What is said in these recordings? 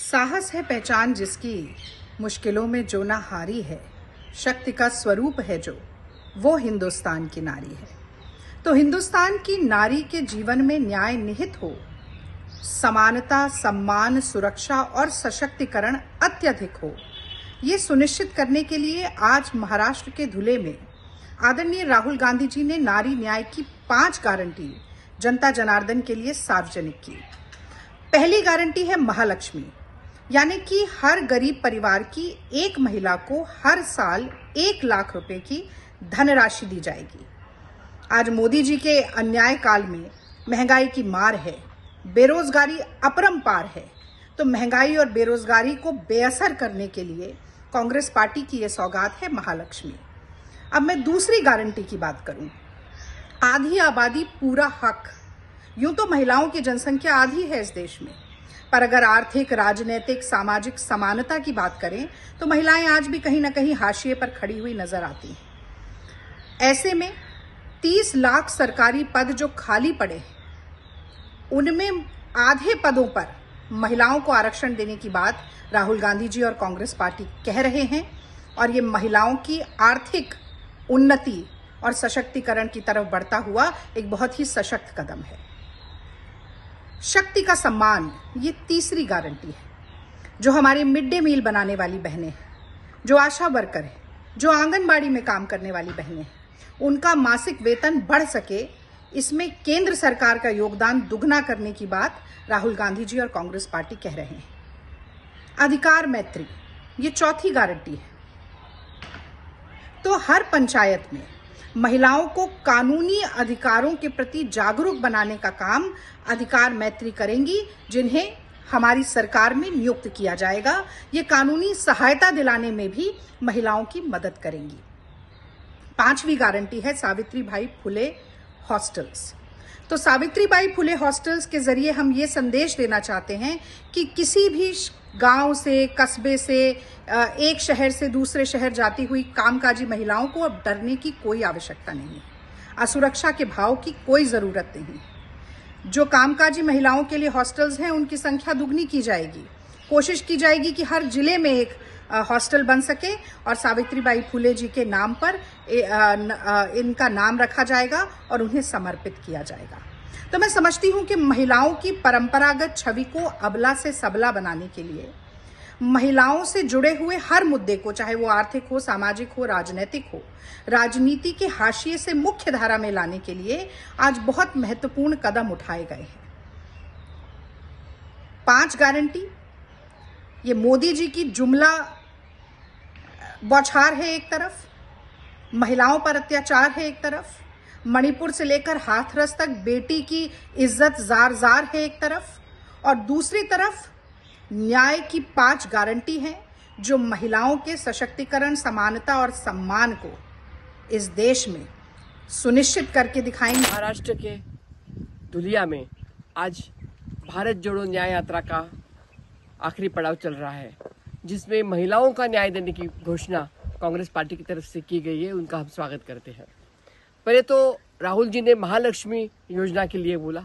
साहस है पहचान जिसकी, मुश्किलों में जो ना हारी है, शक्ति का स्वरूप है जो, वो हिंदुस्तान की नारी है। तो हिंदुस्तान की नारी के जीवन में न्याय निहित हो, समानता, सम्मान, सुरक्षा और सशक्तिकरण अत्यधिक हो, ये सुनिश्चित करने के लिए आज महाराष्ट्र के धुले में आदरणीय राहुल गांधी जी ने नारी न्याय की 5 गारंटी जनता जनार्दन के लिए सार्वजनिक की। पहली गारंटी है महालक्ष्मी, यानी कि हर गरीब परिवार की एक महिला को हर साल 1 लाख रुपए की धनराशि दी जाएगी। आज मोदी जी के अन्याय काल में महंगाई की मार है, बेरोजगारी अपरंपार है, तो महंगाई और बेरोजगारी को बेअसर करने के लिए कांग्रेस पार्टी की यह सौगात है महालक्ष्मी। अब मैं दूसरी गारंटी की बात करूं, आधी आबादी पूरा हक। यूं तो महिलाओं की जनसंख्या आधी है इस देश में, पर अगर आर्थिक, राजनीतिक, सामाजिक समानता की बात करें तो महिलाएं आज भी कहीं ना कहीं हाशिए पर खड़ी हुई नजर आती हैं। ऐसे में 30 लाख सरकारी पद जो खाली पड़े हैं, उनमें आधे पदों पर महिलाओं को आरक्षण देने की बात राहुल गांधी जी और कांग्रेस पार्टी कह रहे हैं, और ये महिलाओं की आर्थिक उन्नति और सशक्तिकरण की तरफ बढ़ता हुआ एक बहुत ही सशक्त कदम है। शक्ति का सम्मान, ये तीसरी गारंटी है। जो हमारे मिड डे मील बनाने वाली बहनें हैं, जो आशा वर्कर हैं, जो आंगनबाड़ी में काम करने वाली बहनें हैं, उनका मासिक वेतन बढ़ सके, इसमें केंद्र सरकार का योगदान दुगना करने की बात राहुल गांधी जी और कांग्रेस पार्टी कह रहे हैं। अधिकार मैत्री, ये चौथी गारंटी है। तो हर पंचायत में महिलाओं को कानूनी अधिकारों के प्रति जागरूक बनाने का काम अधिकार मैत्री करेंगी, जिन्हें हमारी सरकार में नियुक्त किया जाएगा। ये कानूनी सहायता दिलाने में भी महिलाओं की मदद करेंगी। 5वीं गारंटी है सावित्रीबाई फुले हॉस्टल्स। तो सावित्रीबाई फुले हॉस्टल्स के जरिए हम ये संदेश देना चाहते हैं कि किसी भी गांव से, कस्बे से, एक शहर से दूसरे शहर जाती हुई कामकाजी महिलाओं को अब डरने की कोई आवश्यकता नहीं है, असुरक्षा के भाव की कोई जरूरत नहीं। जो कामकाजी महिलाओं के लिए हॉस्टल्स हैं, उनकी संख्या दुगनी की जाएगी। कोशिश की जाएगी कि हर जिले में एक हॉस्टल बन सके और सावित्रीबाई फुले जी के नाम पर इनका नाम रखा जाएगा और उन्हें समर्पित किया जाएगा। तो मैं समझती हूं कि महिलाओं की परंपरागत छवि को अबला से सबला बनाने के लिए, महिलाओं से जुड़े हुए हर मुद्दे को, चाहे वो आर्थिक हो, सामाजिक हो, राजनीतिक हो, राजनीति के हाशिए से मुख्य धारा में लाने के लिए आज बहुत महत्वपूर्ण कदम उठाए गए हैं। 5 गारंटी, ये मोदी जी की जुमला बौछार है एक तरफ, महिलाओं पर अत्याचार है एक तरफ, मणिपुर से लेकर हाथरस तक बेटी की इज्जत जार जार है एक तरफ, और दूसरी तरफ न्याय की 5 गारंटी हैं जो महिलाओं के सशक्तिकरण, समानता और सम्मान को इस देश में सुनिश्चित करके दिखाएंगे। महाराष्ट्र के धुलिया में आज भारत जोड़ो न्याय यात्रा का आखिरी पड़ाव चल रहा है, जिसमें महिलाओं का न्याय देने की घोषणा कांग्रेस पार्टी की तरफ से की गई है। उनका हम स्वागत करते हैं। पहले तो राहुल जी ने महालक्ष्मी योजना के लिए बोला,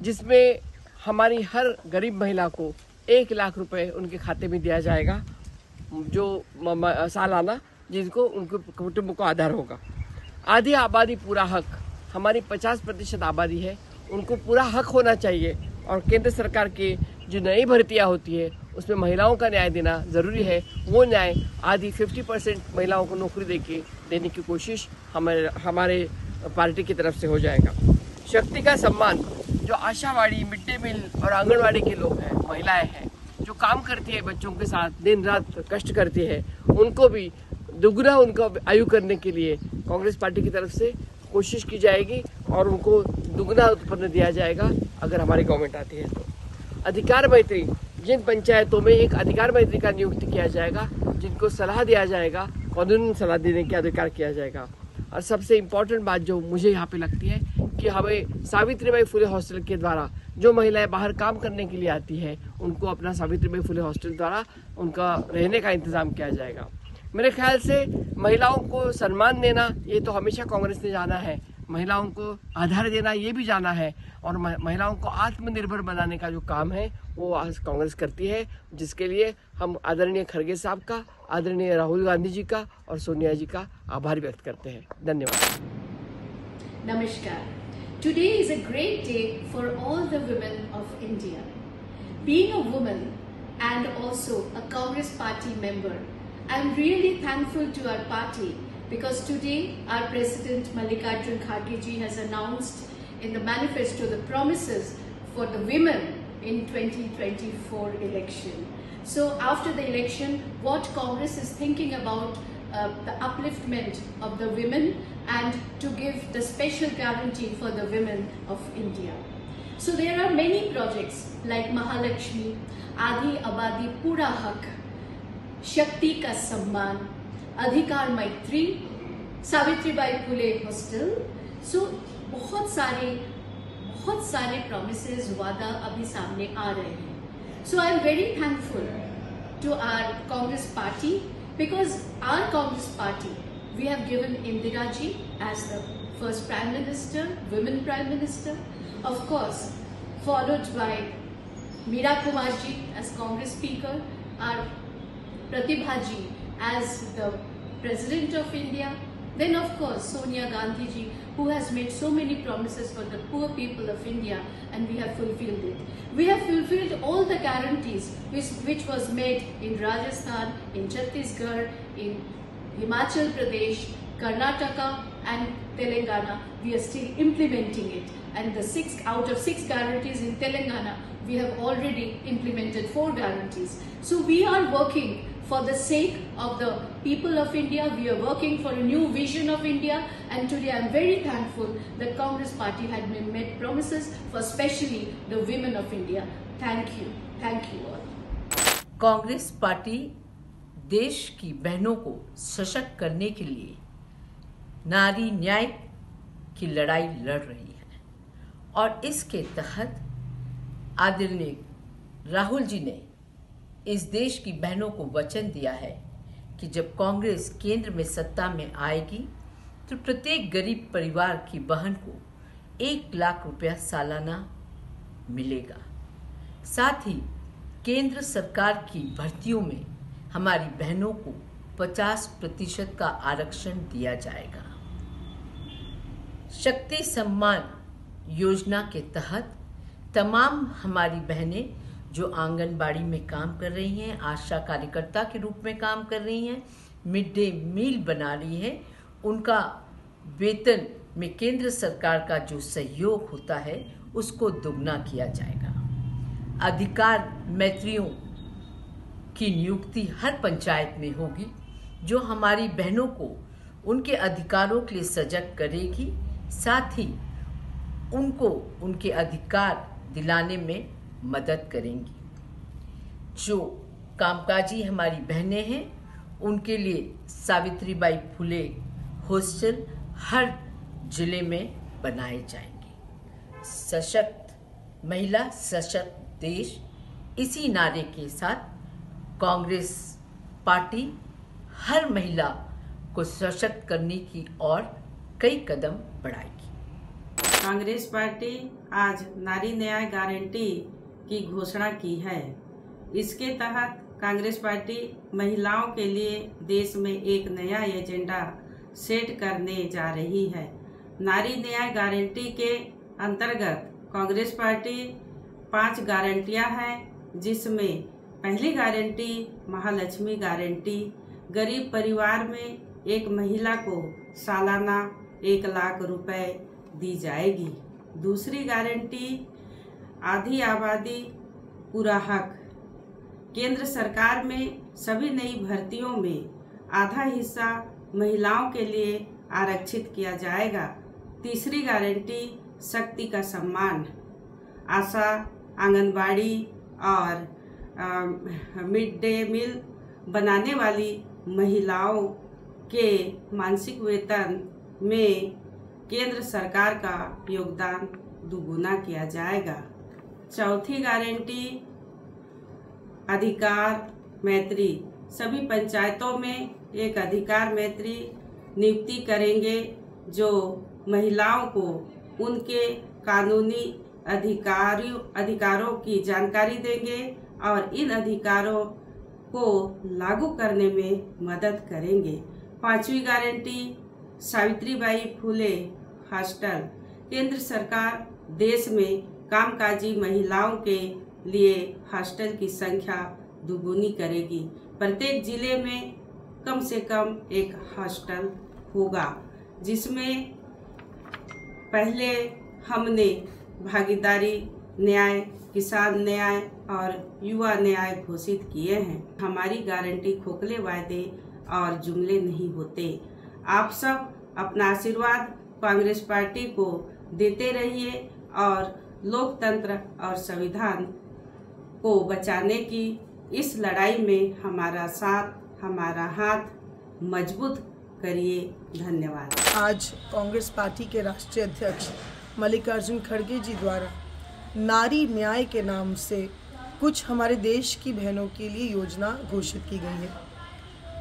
जिसमें हमारी हर गरीब महिला को 1 लाख रुपए उनके खाते में दिया जाएगा, जो सालाना, जिनको उनके कुटुंब को आधार होगा। आधी आबादी पूरा हक, हमारी 50% आबादी है, उनको पूरा हक होना चाहिए, और केंद्र सरकार की जो नई भर्तियां होती है उसमें महिलाओं का न्याय देना जरूरी है। वो न्याय आधी 50% महिलाओं को नौकरी देने की कोशिश हमारे पार्टी की तरफ से हो जाएगा। शक्ति का सम्मान, जो आशावाड़ी, मिड डे मील और आंगनवाड़ी के लोग हैं, महिलाएं हैं, जो काम करती है बच्चों के साथ, दिन रात कष्ट करती है, उनको भी दुगना उनका आयु करने के लिए कांग्रेस पार्टी की तरफ से कोशिश की जाएगी, और उनको दुगना उत्पन्न दिया जाएगा अगर हमारी गवर्नमेंट आती है तो। अधिकार मैत्री, जिन पंचायतों में एक अधिकार मैत्री का नियुक्त किया जाएगा, जिनको सलाह दिया जाएगा, कानूनी सलाह देने का अधिकार किया जाएगा। और सबसे इम्पोर्टेंट बात जो मुझे यहाँ पे लगती है कि हमें सावित्रीबाई फुले हॉस्टल के द्वारा जो महिलाएं बाहर काम करने के लिए आती है, उनको अपना सावित्रीबाई फुले हॉस्टल द्वारा उनका रहने का इंतजाम किया जाएगा। मेरे ख्याल से महिलाओं को सम्मान देना, ये तो हमेशा कांग्रेस ने जाना है, महिलाओं को आधार देना ये भी जाना है, और महिलाओं को आत्मनिर्भर बनाने का जो काम है वो आज कांग्रेस करती है, जिसके लिए हम आदरणीय खड़गे साहब का, आदरणीय राहुल गांधी जी का और सोनिया जी का आभार व्यक्त करते हैं। धन्यवाद। Namaskar. Today is a great day for all the women of India. Being a woman and also a Congress party member, I am really thankful to our party because today our President Mallikarjun Kharge ji has announced in the manifesto the promises for the women in 2024 election. So after the election, what Congress is thinking about the upliftment of the women and to give the special guarantee for the women of India. So there are many projects like Mahalakshmi, Adi Abadi Pura Hak, Shakti Ka Samman, Adhikar Maitri, Savitribai Phule Hostel. So बहुत सारे promises, वादा अभी सामने आ रहे हैं. So I am very thankful to our Congress party because our Congress party, we have given Indira ji as the first Prime Minister, women Prime Minister, of course, followed by Meera Kumar ji as Congress Speaker, our Pratibha ji as the President of India, then of course Sonia Gandhi ji, who has made so many promises for the poor people of India, and we have fulfilled it. We have fulfilled all the guarantees which was made in Rajasthan, in Chhattisgarh, in Himachal Pradesh, Karnataka and Telangana. We are still implementing it, and the 6 out of 6 guarantees in Telangana, we have already implemented 4 guarantees. So we are working for the sake of the people of India. We are working for a new vision of India, and today I am very thankful that Congress party had made promises for especially the women of India. Thank you all. Congress party देश की बहनों को सशक्त करने के लिए नारी न्याय की लड़ाई लड़ रही है, और इसके तहत आदरणीय राहुल जी ने इस देश की बहनों को वचन दिया है कि जब कांग्रेस केंद्र में सत्ता में आएगी तो प्रत्येक गरीब परिवार की बहन को 1 लाख रुपया सालाना मिलेगा। साथ ही केंद्र सरकार की भर्तियों में हमारी बहनों को 50% का आरक्षण दिया जाएगा। शक्ति सम्मान योजना के तहत तमाम हमारी बहनें जो आंगनबाड़ी में काम कर रही हैं, आशा कार्यकर्ता के रूप में काम कर रही हैं, मिड डे मील बना रही हैं, उनका वेतन में केंद्र सरकार का जो सहयोग होता है उसको दुगना किया जाएगा। अधिकार मैत्रियों की नियुक्ति हर पंचायत में होगी, जो हमारी बहनों को उनके अधिकारों के लिए सजग करेगी, साथ ही उनको उनके अधिकार दिलाने में मदद करेंगी। जो कामकाजी हमारी बहनें हैं उनके लिए सावित्रीबाई फुले हॉस्टल हर जिले में बनाए जाएंगे। सशक्त महिला सशक्त देश, इसी नारे के साथ कांग्रेस पार्टी हर महिला को सशक्त करने की ओर कई कदम बढ़ाएगी। कांग्रेस पार्टी आज नारी न्याय गारंटी की घोषणा की है। इसके तहत कांग्रेस पार्टी महिलाओं के लिए देश में एक नया एजेंडा सेट करने जा रही है। नारी न्याय गारंटी के अंतर्गत कांग्रेस पार्टी 5 गारंटियां हैं, जिसमें पहली गारंटी महालक्ष्मी गारंटी, गरीब परिवार में एक महिला को सालाना 1 लाख रुपए दी जाएगी। दूसरी गारंटी आधी आबादी पूरा हक, केंद्र सरकार में सभी नई भर्तियों में आधा हिस्सा महिलाओं के लिए आरक्षित किया जाएगा। तीसरी गारंटी शक्ति का सम्मान, आशा, आंगनबाड़ी और मिड डे मील बनाने वाली महिलाओं के मासिक वेतन में केंद्र सरकार का योगदान दुगुना किया जाएगा। चौथी गारंटी अधिकार मैत्री, सभी पंचायतों में एक अधिकार मैत्री नियुक्ति करेंगे जो महिलाओं को उनके कानूनी अधिकारों की जानकारी देंगे और इन अधिकारों को लागू करने में मदद करेंगे। 5वीं गारंटी सावित्रीबाई फुले हॉस्टल। केंद्र सरकार देश में कामकाजी महिलाओं के लिए हॉस्टल की संख्या दुगुनी करेगी। प्रत्येक जिले में कम से कम एक हॉस्टल होगा, जिसमें पहले हमने भागीदारी न्याय, किसान न्याय और युवा न्याय घोषित किए हैं। हमारी गारंटी खोखले वायदे और जुमले नहीं होते। आप सब अपना आशीर्वाद कांग्रेस पार्टी को देते रहिए और लोकतंत्र और संविधान को बचाने की इस लड़ाई में हमारा साथ, हमारा हाथ मजबूत करिए। धन्यवाद। आज कांग्रेस पार्टी के राष्ट्रीय अध्यक्ष मल्लिकार्जुन खड़गे जी द्वारा नारी न्याय के नाम से कुछ हमारे देश की बहनों के लिए योजना घोषित की गई है।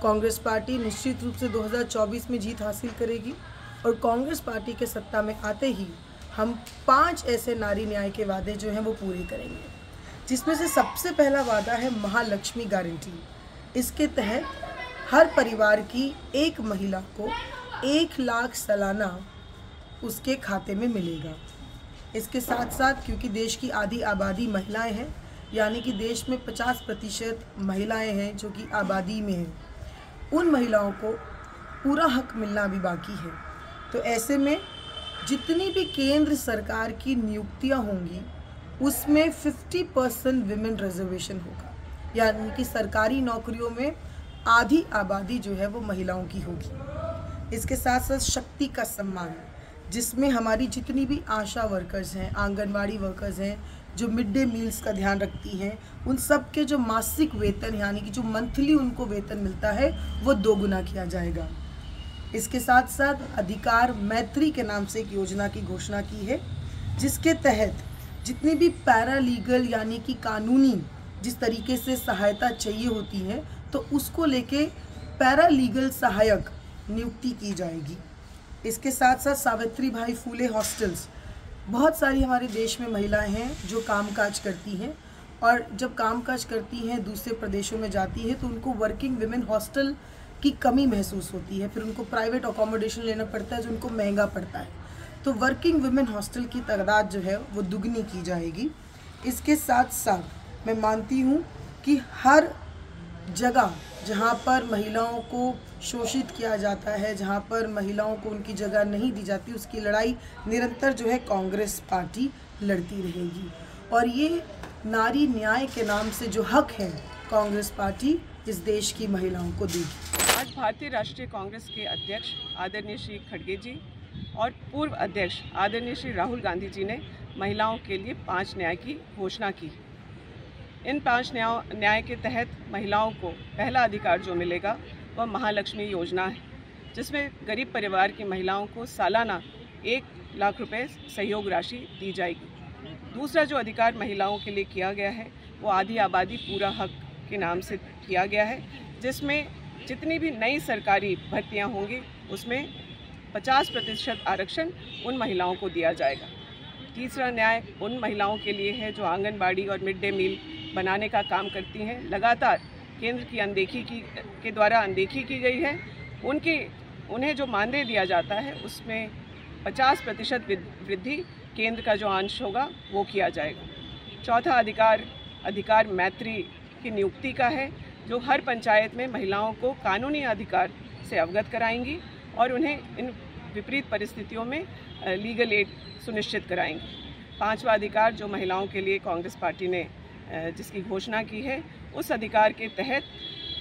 कांग्रेस पार्टी निश्चित रूप से 2024 में जीत हासिल करेगी और कांग्रेस पार्टी के सत्ता में आते ही हम 5 ऐसे नारी न्याय के वादे जो हैं वो पूरे करेंगे, जिसमें से सबसे पहला वादा है महालक्ष्मी गारंटी। इसके तहत हर परिवार की एक महिला को 1 लाख सालाना उसके खाते में मिलेगा। इसके साथ साथ क्योंकि देश की आधी आबादी महिलाएं हैं, यानी कि देश में 50% महिलाएं हैं जो कि आबादी में हैं, उन महिलाओं को पूरा हक मिलना भी बाकी है। तो ऐसे में जितनी भी केंद्र सरकार की नियुक्तियां होंगी उसमें 50% विमेन रिजर्वेशन होगा, यानी कि सरकारी नौकरियों में आधी आबादी जो है वो महिलाओं की होगी। इसके साथ साथ शक्ति का सम्मान, जिसमें हमारी जितनी भी आशा वर्कर्स हैं, आंगनवाड़ी वर्कर्स हैं, जो मिड डे मील्स का ध्यान रखती हैं, उन सब के जो मासिक वेतन यानी कि जो मंथली उनको वेतन मिलता है वो 2 गुना किया जाएगा। इसके साथ साथ अधिकार मैत्री के नाम से एक योजना की घोषणा की है, जिसके तहत जितनी भी पैरालीगल यानी कि कानूनी जिस तरीके से सहायता चाहिए होती है तो उसको लेके पैरालीगल सहायक नियुक्ति की जाएगी। इसके साथ साथ सावित्रीबाई फुले हॉस्टल्स, बहुत सारी हमारे देश में महिलाएं हैं जो कामकाज करती हैं और जब कामकाज करती हैं दूसरे प्रदेशों में जाती हैं तो उनको वर्किंग विमेन हॉस्टल की कमी महसूस होती है, फिर उनको प्राइवेट अकोमोडेशन लेना पड़ता है जो उनको महंगा पड़ता है। तो वर्किंग विमेन हॉस्टल की तादाद जो है वो दुगनी की जाएगी। इसके साथ साथ मैं मानती हूँ कि हर जगह जहाँ पर महिलाओं को शोषित किया जाता है, जहाँ पर महिलाओं को उनकी जगह नहीं दी जाती, उसकी लड़ाई निरंतर जो है कांग्रेस पार्टी लड़ती रहेगी। और ये नारी न्याय के नाम से जो हक है कांग्रेस पार्टी इस देश की महिलाओं को देगी। आज भारतीय राष्ट्रीय कांग्रेस के अध्यक्ष आदरणीय श्री खड़गे जी और पूर्व अध्यक्ष आदरणीय श्री राहुल गांधी जी ने महिलाओं के लिए 5 न्याय की घोषणा की। इन 5 न्याय के तहत महिलाओं को पहला अधिकार जो मिलेगा वह महालक्ष्मी योजना है, जिसमें गरीब परिवार की महिलाओं को सालाना 1 लाख रुपए सहयोग राशि दी जाएगी। दूसरा जो अधिकार महिलाओं के लिए किया गया है वो आधी आबादी पूरा हक के नाम से किया गया है, जिसमें जितनी भी नई सरकारी भर्तियां होंगी उसमें 50% आरक्षण उन महिलाओं को दिया जाएगा। तीसरा न्याय उन महिलाओं के लिए है जो आंगनबाड़ी और मिड डे मील बनाने का काम करती हैं। लगातार केंद्र की के द्वारा अनदेखी की गई है। उन्हें जो मानदेय दिया जाता है उसमें 50% वृद्धि केंद्र का जो अंश होगा वो किया जाएगा। चौथा अधिकार मैत्री की नियुक्ति का है, जो हर पंचायत में महिलाओं को कानूनी अधिकार से अवगत कराएंगी और उन्हें इन विपरीत परिस्थितियों में लीगल एड सुनिश्चित कराएंगी। 5वां अधिकार जो महिलाओं के लिए कांग्रेस पार्टी ने जिसकी घोषणा की है, उस अधिकार के तहत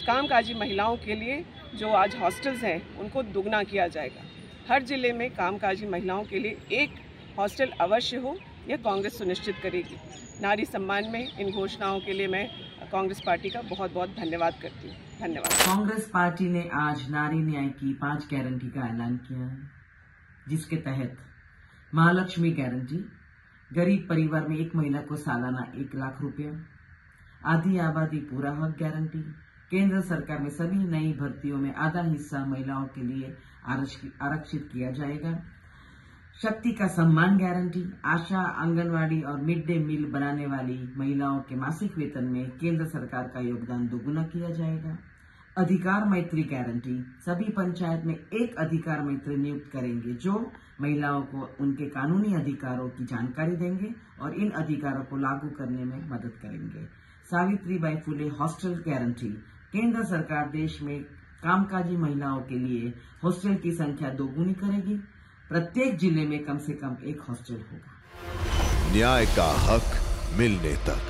कामकाजी महिलाओं के लिए जो आज हॉस्टल्स हैं उनको दुगना किया जाएगा। हर जिले में कामकाजी महिलाओं के लिए एक हॉस्टल अवश्य हो, यह कांग्रेस सुनिश्चित करेगी। नारी सम्मान में इन घोषणाओं के लिए मैं कांग्रेस पार्टी का बहुत बहुत धन्यवाद करती हूँ। धन्यवाद। कांग्रेस पार्टी ने आज नारी न्याय की 5 गारंटी का ऐलान किया है, जिसके तहत महालक्ष्मी गारंटी, गरीब परिवार में एक महिला को सालाना 1 लाख रुपया, आधी आबादी पूरा हक गारंटी, केंद्र सरकार में सभी नई भर्तियों में आधा हिस्सा महिलाओं के लिए आरक्षित किया जाएगा, शक्ति का सम्मान गारंटी, आशा, आंगनवाड़ी और मिड डे मील बनाने वाली महिलाओं के मासिक वेतन में केंद्र सरकार का योगदान दोगुना किया जाएगा। अधिकार मैत्री गारंटी, सभी पंचायत में एक अधिकार मैत्री नियुक्त करेंगे जो महिलाओं को उनके कानूनी अधिकारों की जानकारी देंगे और इन अधिकारों को लागू करने में मदद करेंगे। सावित्रीबाई फुले हॉस्टल गारंटी, केंद्र सरकार देश में कामकाजी महिलाओं के लिए हॉस्टल की संख्या दोगुनी करेगी। प्रत्येक जिले में कम से कम एक हॉस्टल होगा। न्याय का हक मिलने तक।